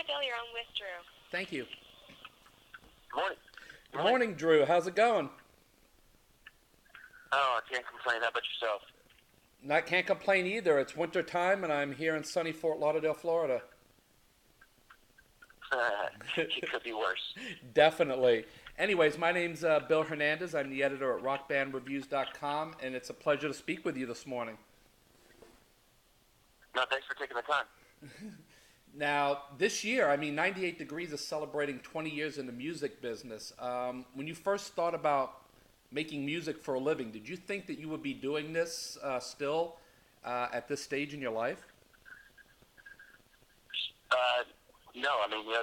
Hi, Bill. You're on with Drew. Thank you. Good morning. Good Good morning. morning, Drew. How's it going? Oh, I can't complain. How about yourself? I can't complain either. It's winter time, and I'm here in sunny Fort Lauderdale, Florida. It could be worse. Definitely. Anyways, my name's Bill Hernandez. I'm the editor at rockbandreviews.com, and it's a pleasure to speak with you this morning. No, thanks for taking the time. Now, this year, 98 Degrees is celebrating 20 years in the music business. When you first thought about making music for a living, did you think that you would be doing this still at this stage in your life? Uh, no,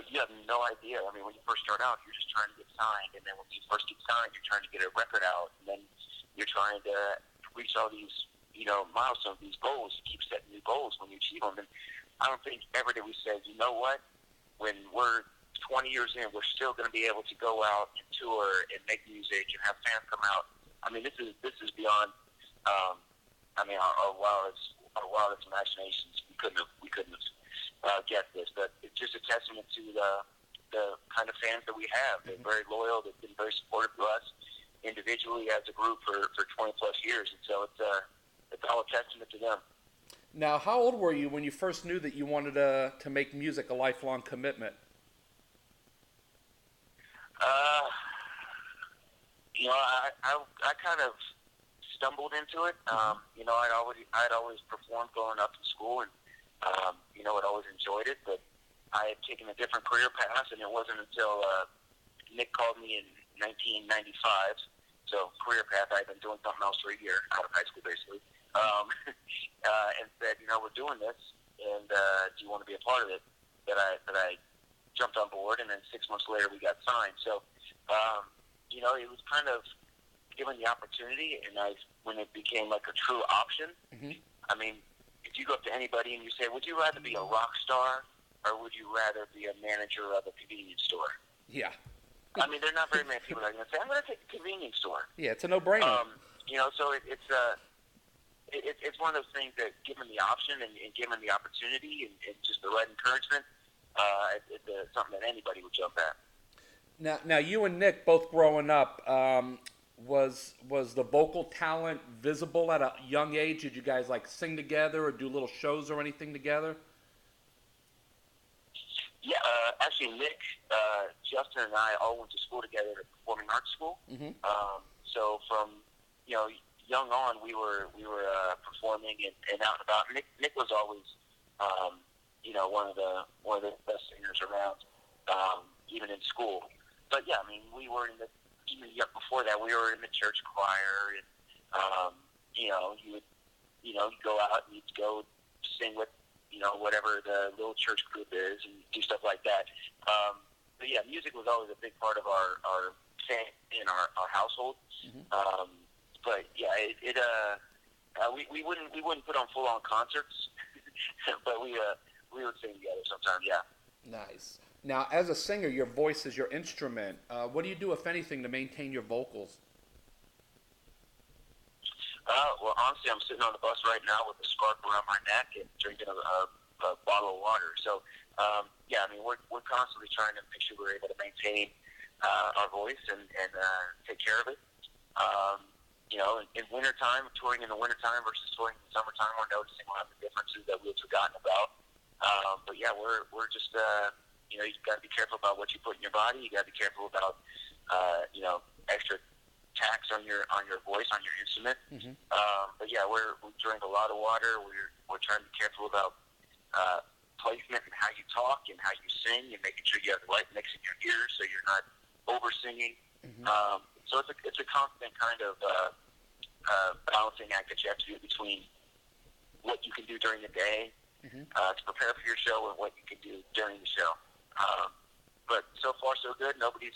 you have no idea. When you first start out, you're just trying to get signed, and then when you first get signed, you're trying to get a record out, and then you're trying to reach all these, milestones, these goals. You keep setting new goals when you achieve them, and I don't think ever did we say, you know what, when we're 20 years in, we're still going to be able to go out and tour and make music and have fans come out. This is beyond, our wildest imaginations. We couldn't have guessed this, but it's just a testament to the kind of fans that we have. They're very loyal. They've been very supportive to us individually as a group for 20 plus years, and so it's all a testament to them. Now, how old were you when you first knew that you wanted to make music a lifelong commitment? Uh, I kind of stumbled into it. I'd always performed growing up in school, and I'd always enjoyed it. But I had taken a different career path, and it wasn't until Nick called me in 1995. So career path, I'd been doing something else for a year out of high school, basically, and said, we're doing this, and do you want to be a part of it? That I jumped on board, and then 6 months later we got signed. So, it was kind of given the opportunity, and when it became like a true option. Mm-hmm. If you go up to anybody and you say, would you rather be a rock star or would you rather be a manager of a convenience store? Yeah. There are not very many people that are going to say, I'm going to take the convenience store. Yeah, it's a no-brainer. So it's one of those things that, given the option and given the opportunity and just the right encouragement, it's something that anybody would jump at. Now, you and Nick both growing up, was the vocal talent visible at a young age? Did you guys sing together or do little shows or anything together? Yeah, actually, Nick, Justin, and I all went to school together at performing arts school. Mm-hmm. So from young on, we were performing and out and about. Nick was always one of the best singers around, even in school. But yeah, we were even before that, we were in the church choir, and you go out and you'd go sing with whatever the little church group is and do stuff like that. But yeah, music was always a big part of our family and our household. Mm-hmm. But yeah, we wouldn't put on full on concerts, but we would sing together sometimes. Yeah. Nice. Now, as a singer, your voice is your instrument. What do you do, if anything, to maintain your vocals? Well, honestly, I'm sitting on the bus right now with a scarf around my neck and drinking a bottle of water. So, we're constantly trying to make sure we're able to maintain our voice and take care of it. In wintertime, touring in the wintertime versus touring in the summertime, we're noticing a lot of the differences that we've forgotten about. But yeah, we're just you've got to be careful about what you put in your body. You got to be careful about extra tax on your voice, on your instrument. Mm-hmm. But yeah, we drink a lot of water. We're trying to be careful about placement and how you talk and how you sing, and making sure you have the right mix in your ears so you're not over singing. Mm-hmm. So it's a constant kind of balancing act that you have to do between what you can do during the day Mm-hmm. to prepare for your show and what you can do during the show. But so far so good. Nobody's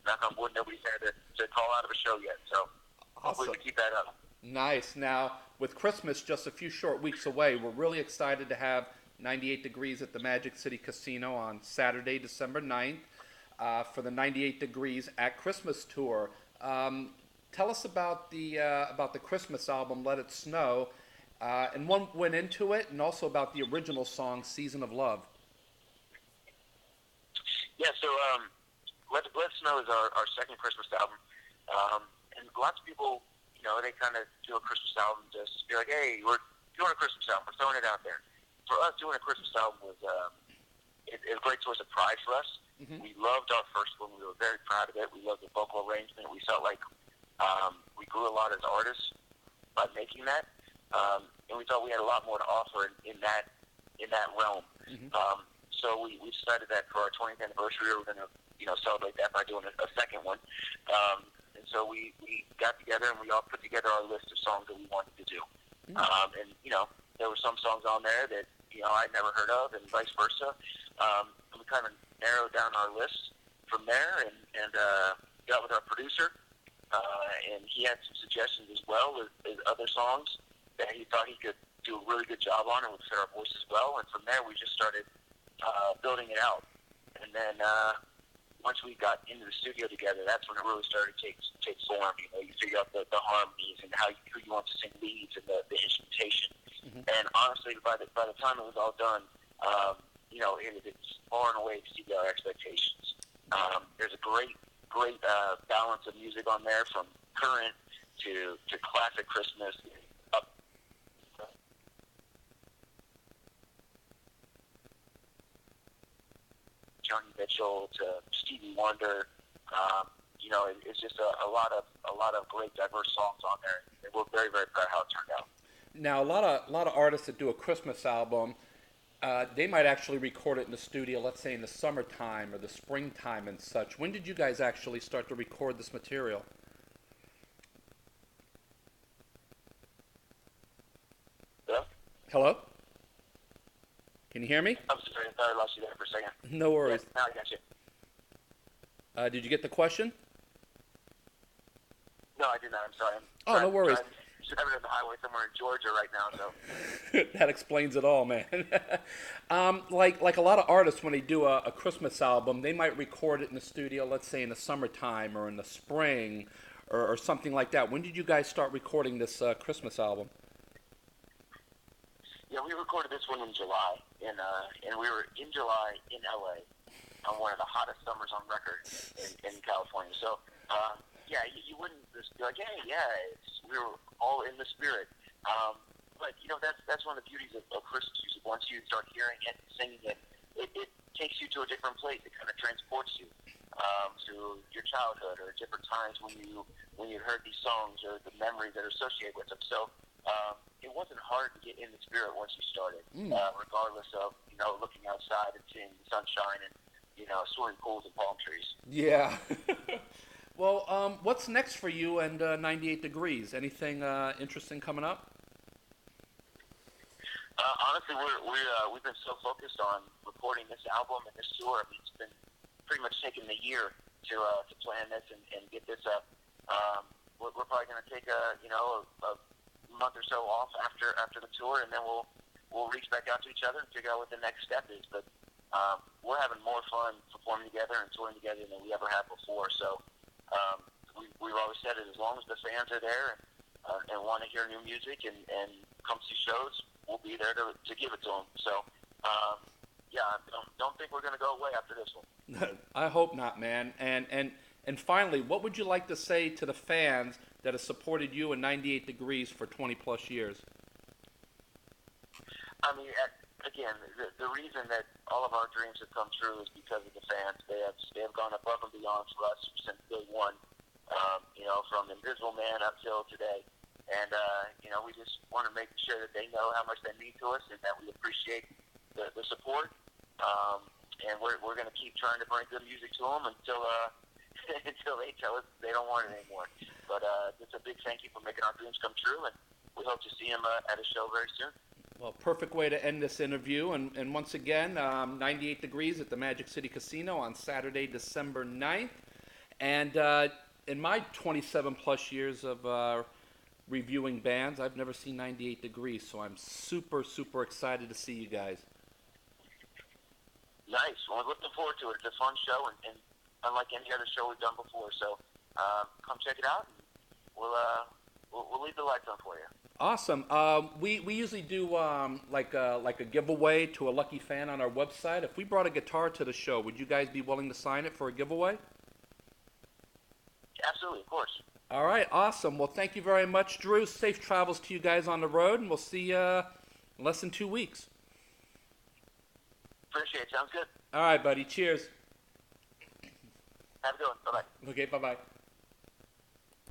knock on wood. Nobody's had to call out of a show yet. So hopefully we keep that up. Nice. Now, with Christmas just a few short weeks away, we're really excited to have 98 Degrees at the Magic City Casino on Saturday, December 9th, for the 98 Degrees at Christmas tour. Tell us about the Christmas album, Let It Snow, and what went into it, and also about the original song, Season of Love. Yeah, so Let Snow is our second Christmas album. And lots of people, they kind of do a Christmas album just to be like, hey, we're doing a Christmas album. We're throwing it out there. For us, doing a Christmas album was a great source of pride for us. Mm-hmm. We loved our first one. We were very proud of it. We loved the vocal arrangement. We felt like we grew a lot as artists by making that. And we thought we had a lot more to offer in that realm. Mm-hmm. So we decided that for our 20th anniversary, we were going to celebrate that by doing a second one. And so we got together and we all put together our list of songs that we wanted to do. Mm-hmm. And there were some songs on there that I'd never heard of, and vice versa. And we kind of narrowed down our list from there, and got with our producer, and he had some suggestions as well as other songs that he thought he could do a really good job on and would fit our voices well. And from there, we just started building it out. And then once we got into the studio together, that's when it really started to take form. You figure out the harmonies and who you want to sing leads and the instrumentation. Mm-hmm. And honestly, by the time it was all done, it's far and away exceeded our expectations. There's a great balance of music on there, from current to classic Christmas. Johnny Mitchell to Stevie Wonder, it's just a lot of great diverse songs on there, and we're very, very proud of how it turned out. Now, a lot of artists that do a Christmas album, they might actually record it in the studio, let's say in the summertime or the springtime and such. When did you guys actually start to record this material? Yeah? Hello? Can you hear me? I'm sorry, I thought I lost you there for a second. No worries. Yeah, now I got you. Did you get the question? No, I did not. I'm sorry. No worries. I'm driving on the highway somewhere in Georgia right now, so. That explains it all, man. Like a lot of artists, when they do a Christmas album, they might record it in the studio, let's say in the summertime or in the spring or something like that. When did you guys start recording this Christmas album? Yeah, we recorded this one in July, and we were in July in LA on one of the hottest summers on record in California. So, yeah, you wouldn't just be like, hey, yeah, we were all in the spirit. But that's one of the beauties of Christmas music. Once you start hearing it, singing it, it takes you to a different place. It kind of transports you to your childhood or different times when you heard these songs or the memories that are associated with them. So. It wasn't hard to get in the spirit once you started, regardless of, looking outside and seeing the sunshine and, swimming pools and palm trees. Yeah. Well, what's next for you and 98 Degrees? Anything interesting coming up? Honestly, we've been so focused on recording this album and this tour. I mean, it's been pretty much taking a year to plan this and get this up. We're probably going to take a month or so off after the tour, and then we'll reach back out to each other and figure out what the next step is. But we're having more fun performing together and touring together than we ever have before. So we've always said it, as long as the fans are there and want to hear new music and come see shows, we'll be there to give it to them. So yeah, don't think we're going to go away after this one. I hope not, man. And finally, what would you like to say to the fans that have supported you in 98 Degrees for 20 plus years? I mean, again, the reason that all of our dreams have come true is because of the fans. They have gone above and beyond for us since day one, from Invisible Man up till today. And, we just want to make sure that they know how much they mean to us and that we appreciate the support. And we're going to keep trying to bring good music to them until they tell us they don't want it anymore. But it's a big thank you for making our dreams come true, and we hope to see him at a show very soon. Well, perfect way to end this interview. And once again, 98 Degrees at the Magic City Casino on Saturday, December 9th. And in my 27 plus years of reviewing bands, I've never seen 98 Degrees, so I'm super, super excited to see you guys. Nice. Well, we're looking forward to it. It's a fun show, and unlike any other show we've done before. So come check it out, and we'll leave the lights on for you. Awesome. We usually do like a giveaway to a lucky fan on our website. If we brought a guitar to the show, would you guys be willing to sign it for a giveaway? Absolutely, of course. All right, awesome. Well, thank you very much, Drew. Safe travels to you guys on the road, and we'll see you in less than 2 weeks. Appreciate it. Sounds good. All right, buddy. Cheers. Have a good one. Bye-bye. Okay, bye-bye.